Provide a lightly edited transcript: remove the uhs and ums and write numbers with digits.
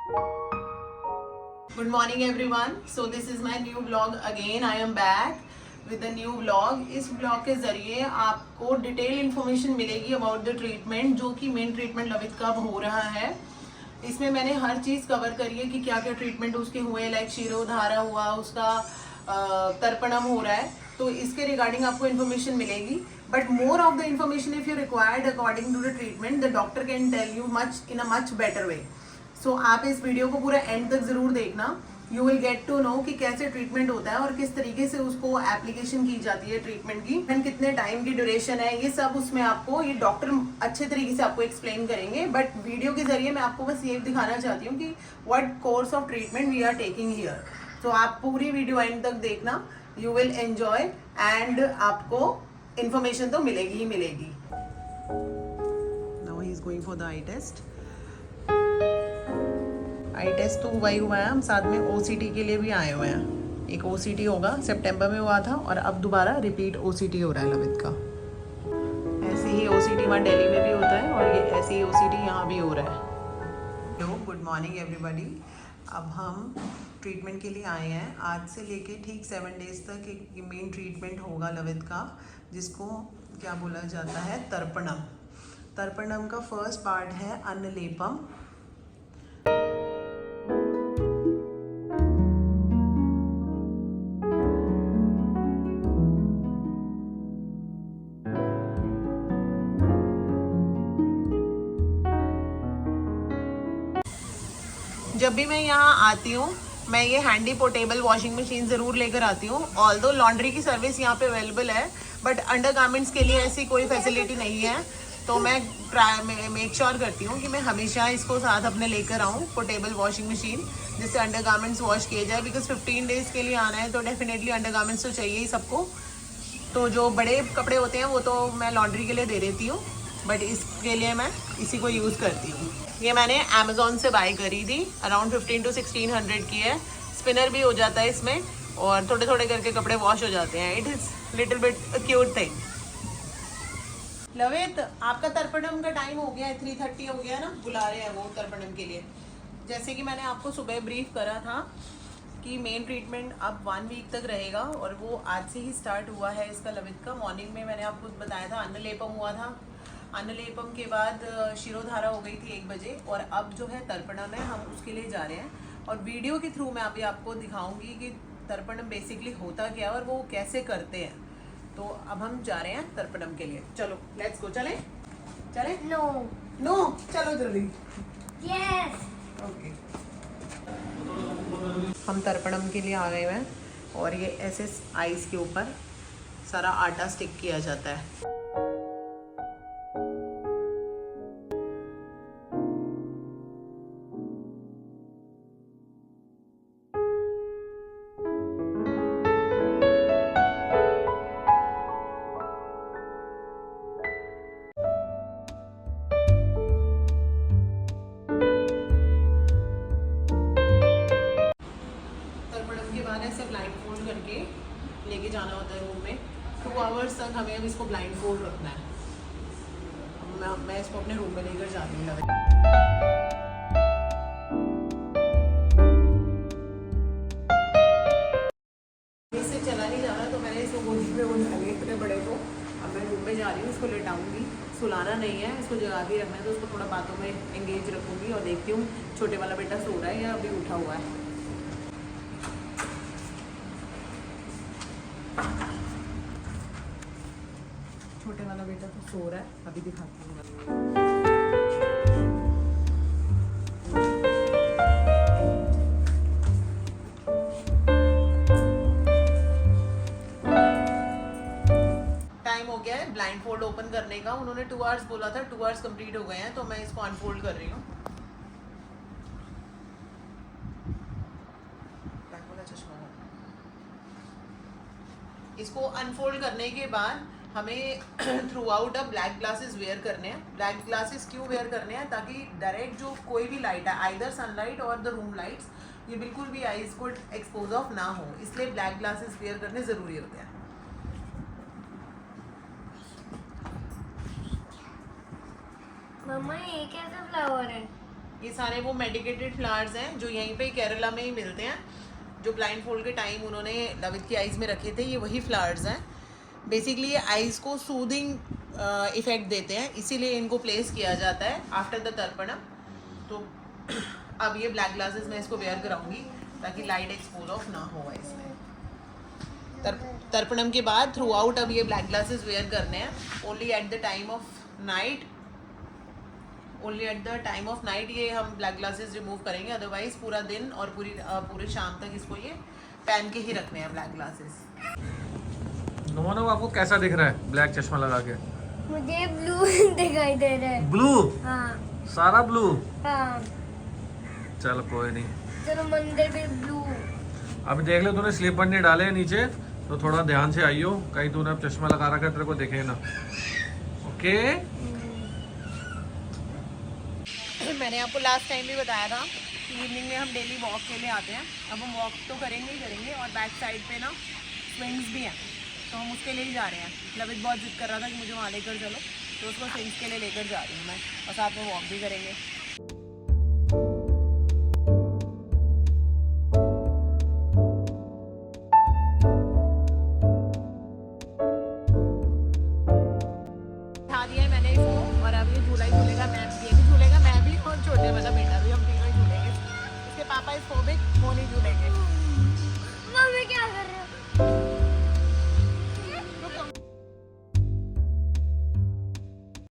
Good morning everyone. So this is my new vlog again. I am back with a new vlog. इस vlog के जरिए आपको detail information मिलेगी about the treatment, जो कि main treatment लवित का हो रहा है। इसमें मैंने हर चीज़ कवर करी है कि क्या क्या ट्रीटमेंट उसके हुए, लाइक शिरोधारा हुआ, उसका तर्पणम हो रहा है, तो इसके रिगार्डिंग आपको इन्फॉर्मेशन मिलेगी। But more of the information if you required according to the treatment, the doctor can tell you much in a much better way. सो आप इस वीडियो को पूरा एंड तक जरूर देखना। You will get to know कि कैसे ट्रीटमेंट होता है और किस तरीके से उसको एप्लीकेशन की जाती है ट्रीटमेंट की, एंड कितने टाइम की ड्यूरेशन है, ये सब उसमें आपको ये डॉक्टर अच्छे तरीके से आपको एक्सप्लेन करेंगे। बट वीडियो के जरिए मैं आपको बस ये दिखाना चाहती हूँ कि what course of treatment we are taking here. तो आप पूरी वीडियो एंड तक देखना, यू विल एंजॉय एंड आपको इंफॉर्मेशन तो मिलेगी ही मिलेगी। Now he is going for the eye test. Eye test तो हुआ ही हुआ है, हम साथ में OCT के लिए भी आए हुए हैं। एक OCT होगा, सितंबर में हुआ था और अब दोबारा रिपीट OCT हो रहा है लवित का। ऐसे ही OCT वहाँ दिल्ली में भी होता है और ये ऐसे ही OCT यहाँ भी हो रहा है। तो गुड मॉर्निंग एवरीबॉडी। अब हम ट्रीटमेंट के लिए आए हैं। आज से लेके ठीक 7 डेज तक एक मेन ट्रीटमेंट होगा लवित का, जिसको क्या बोला जाता है, तर्पणम। तर्पणम का फर्स्ट पार्ट है अन्नलेपम। जब भी मैं यहाँ आती हूँ मैं ये हैंडी पोर्टेबल वॉशिंग मशीन ज़रूर लेकर आती हूँ। ऑल्दो लॉन्ड्री की सर्विस यहाँ पे अवेलेबल है, बट अंडर गारमेंट्स के लिए ऐसी कोई फैसिलिटी नहीं है। तो मैं मेक श्योर करती हूँ कि मैं हमेशा इसको साथ अपने लेकर आऊँ, पोर्टेबल वॉशिंग मशीन, जिससे अंडर गारमेंट्स वॉश किए जाए। बिकॉज 15 डेज़ के लिए आना है तो डेफिनेटली अंडर गारमेंट्स तो चाहिए ही सबको। तो जो बड़े कपड़े होते हैं वो तो मैं लॉन्ड्री के लिए दे देती हूँ, बट इसके लिए मैं इसी को यूज़ करती हूँ। ये मैंने अमेज़ॉन से बाय करी थी, अराउंड 1500 to 1600 की है। स्पिनर भी हो जाता है इसमें और थोड़े थोड़े करके कपड़े वॉश हो जाते हैं। It is little bit cute thing. लवित, आपका तर्पणम का टाइम हो गया है, 3:30 हो गया ना, बुला रहे हैं वो तर्पणम के लिए। जैसे कि मैंने आपको सुबह ब्रीफ करा था कि मेन ट्रीटमेंट अब 1 वीक तक रहेगा और वो आज से ही स्टार्ट हुआ है इसका लवित का। मॉर्निंग में मैंने आपको बताया था अन्नलेपम हुआ था, अन्नलेपम के बाद शिरोधारा हो गई थी 1 बजे, और अब जो है तर्पणम है, हम उसके लिए जा रहे हैं। और वीडियो के थ्रू मैं अभी आपको दिखाऊंगी कि तर्पणम बेसिकली होता क्या है और वो कैसे करते हैं। तो अब हम जा रहे हैं तर्पणम के लिए। चलो लेट्स गो। चलें चलें? नो चलो जल्दी। यस। ओके, हम तर्पणम के लिए आ गए हैं और ये ऐसे आइस के ऊपर सारा आटा स्टिक किया जाता है। ऐसे ब्लाइंड फोल्ड करके लेके जाना होता है रूम में। 2 आवर्स तक हमें अब इसको ब्लाइंड फोल्ड रखना है। मैं इसको अपने रूम में लेकर जाती हूँ। इससे चला नहीं जा रहा तो मैंने इसको गोदी में उठा लिया इतने बड़े को। अब मैं रूम में जा रही हूँ, इसको लेटाऊंगी। सुलाना नहीं है, इसको जगा के रखना है, तो उसको थोड़ा बातों में एंगेज रखूँगी और देखती हूँ छोटे वाला बेटा सो रहा है या अभी उठा हुआ है। छोटे वाला बेटा तो सो रहा है, अभी दिखाती हूँ। टाइम हो गया है ब्लाइंड फोल्ड ओपन करने का। उन्होंने 2 आवर्स बोला था, 2 आवर्स कंप्लीट हो गए हैं, तो मैं इसको अनफोल्ड कर रही हूँ। इसको अनफोल्ड करने के बाद हमें थ्रू आउट अब ब्लैक ग्लासेस वेयर करने हैं। ब्लैक ग्लासेस क्यों वेयर करने हैं? ताकि डायरेक्ट जो कोई भी लाइट है, आइदर सनलाइट और द रूम लाइट्स, ये बिल्कुल भी आईज को एक्सपोज ऑफ ना हो, इसलिए ब्लैक ग्लासेस वेयर करने ज़रूरी होते हैं। मम्मा ये कैसा फ्लावर है? ये सारे वो मेडिकेटेड फ्लावर्स हैं जो यहीं पे केरला में ही मिलते हैं, जो ब्लाइंड फोल्ड के टाइम उन्होंने लवित की आइज़ में रखे थे, ये वही फ्लावर्स हैं। बेसिकली ये आइज़ को सूदिंग इफ़ेक्ट देते हैं, इसीलिए इनको प्लेस किया जाता है आफ्टर द तर्पणम। तो अब ये ब्लैक ग्लासेस मैं इसको वेयर कराऊंगी ताकि लाइट एक्सपोज ऑफ ना हो इसमें। तर्पणम के बाद थ्रू आउट अब ये ब्लैक ग्लासेस वेयर करने हैं, only at the time of night, only at the time of night ये हम ब्लैक ग्लासेस रिमूव करेंगे, अदरवाइज पूरा दिन और पूरी शाम तक इसको ये पहन के ही रखने हैं ब्लैक ग्लासेस। नोनो आपको कैसा दिख रहा है ब्लैक चश्मा लगा के? मुझे ब्लू दिखाई दे रहा है। ब्लू? हाँ। सारा ब्लू? हाँ। चल कोई नहीं, चलो मंदिर भी ब्लू। अभी देख ले तूने स्लीपर नहीं डाले नीचे, तो थोड़ा ध्यान से आइयो, कहीं तूने अब चश्मा लगा रखा है तेरे को दिखे ना। ओके? मैंने आपको लास्ट टाइम भी बताया था कि इवनिंग में हम डेली वॉक के लिए आते हैं। अब हम वॉक तो करेंगे ही करेंगे, और बैक साइड पे ना स्विंग्स भी हैं, तो हम उसके लिए ही जा रहे हैं। लवित बहुत जिद कर रहा था कि मुझे वहाँ लेकर चलो, तो उसको स्विंग्स के लिए लेकर जा रही हूँ मैं, और साथ में वॉक भी करेंगे। उठा दिया है मैंने इसको, और अब ये झूला ही झूलेगा, मैं ये भी झूलेगा, मैं भी, और छोटे वाला बेटा भी, हम तीनों ही झूलेंगे। इसके पापा इस फोबिक, वो नहीं झूलेंगे।